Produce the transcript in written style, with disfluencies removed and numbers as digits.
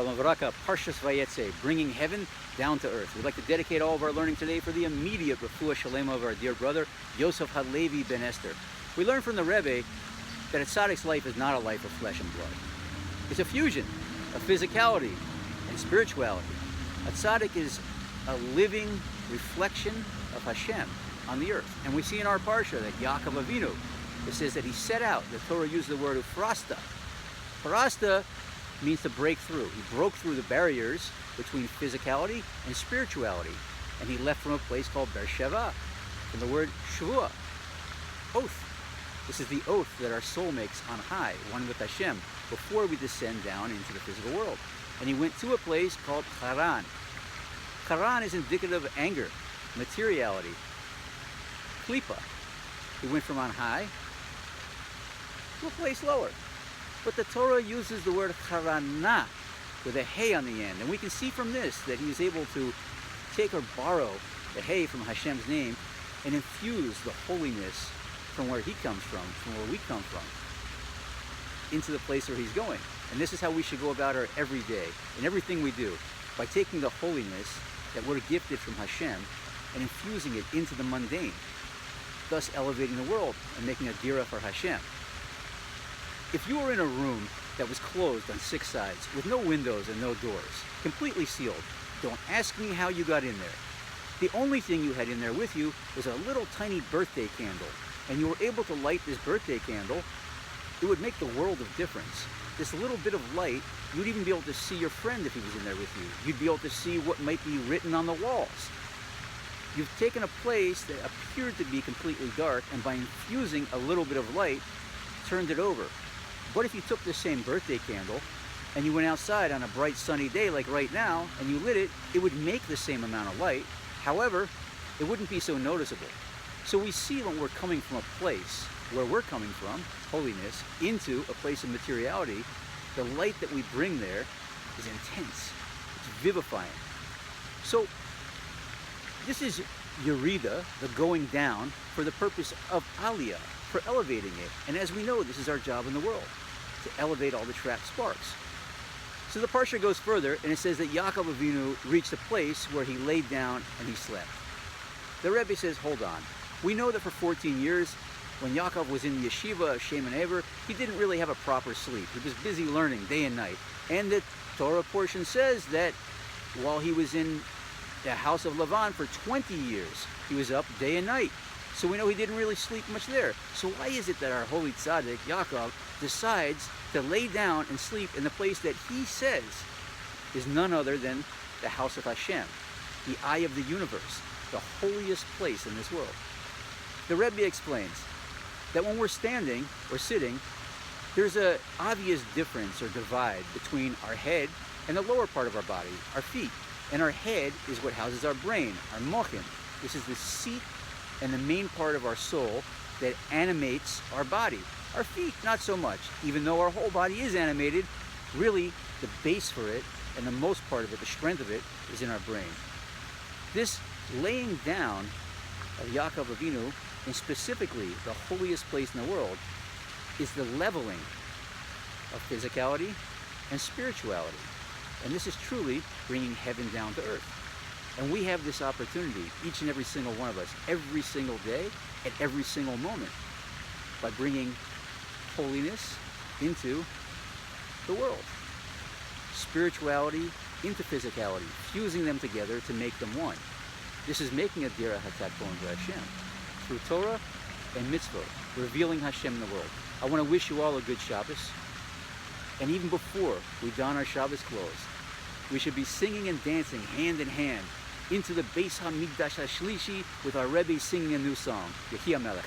Parsha VAYETZIE, bringing heaven down to earth. We'd like to dedicate all of our learning today for the immediate refuah shalema of our dear brother, Yosef Halevi ben Esther. We learn from the Rebbe that a tzaddik's life is not a life of flesh and blood. It's a fusion of physicality and spirituality. A tzaddik is a living reflection of Hashem on the earth. And we see in our Parsha that Yaakov Avinu, it says that he set out. The Torah used the word ufrasta. Parasta means to break through. He broke through the barriers between physicality and spirituality. And he left from a place called Beersheva, from the word Shavua, oath. This is the oath that our soul makes on high, one with Hashem, before we descend down into the physical world. And he went to a place called Haran. Haran is indicative of anger, materiality, klipa. He went from on high to a place lower. But the Torah uses the word Harana with a hey on the end. And we can see from this that he is able to take or borrow the hey from Hashem's name and infuse the holiness from where he comes from where we come from, into the place where he's going. And this is how we should go about our every day and everything we do, by taking the holiness that we're gifted from Hashem and infusing it into the mundane, thus elevating the world and making a dira for Hashem. If you were in a room that was closed on 6 sides, with no windows and no doors, completely sealed, don't ask me how you got in there. The only thing you had in there with you was a little tiny birthday candle, and you were able to light this birthday candle, it would make the world of difference. This little bit of light, you'd even be able to see your friend if he was in there with you. You'd be able to see what might be written on the walls. You've taken a place that appeared to be completely dark, and by infusing a little bit of light, turned it over. What if you took the same birthday candle and you went outside on a bright sunny day like right now and you lit it? It would make the same amount of light. However, it wouldn't be so noticeable. So we see when we're coming from a place where we're coming from, holiness, into a place of materiality, the light that we bring there is intense. It's vivifying. So this is Yerida, the going down, for the purpose of Aliyah, for elevating it. And as we know, this is our job in the world, to elevate all the trapped sparks. So the Parsha goes further, and it says that Yaakov Avinu reached a place where he laid down and he slept. The Rebbe says, hold on. We know that for 14 years, when Yaakov was in the yeshiva of Shem and Ever, he didn't really have a proper sleep. He was busy learning day and night. And the Torah portion says that while he was in the house of Lavan for 20 years, he was up day and night. So we know he didn't really sleep much there. So why is it that our holy tzaddik, Yaakov, decides to lay down and sleep in the place that he says is none other than the house of Hashem, the eye of the universe, the holiest place in this world? The Rebbe explains that when we're standing or sitting, there's an obvious difference or divide between our head and the lower part of our body, our feet. And our head is what houses our brain, our mochim. This is the seat and the main part of our soul that animates our body. Our feet, not so much. Even though our whole body is animated, really the base for it and the most part of it, the strength of it, is in our brain. This laying down of Yaakov Avinu, and specifically the holiest place in the world, is the leveling of physicality and spirituality. And this is truly bringing heaven down to earth. And we have this opportunity, each and every single one of us, every single day, at every single moment, by bringing holiness into the world. Spirituality into physicality, fusing them together to make them one. This is making a dira hatat kohen Hashem through Torah and mitzvah, revealing Hashem in the world. I want to wish you all a good Shabbos. And even before we don our Shabbos clothes, we should be singing and dancing hand in hand into the Beis HaMikdash HaShlishi with our Rebbe singing a new song, Yehi HaMelech.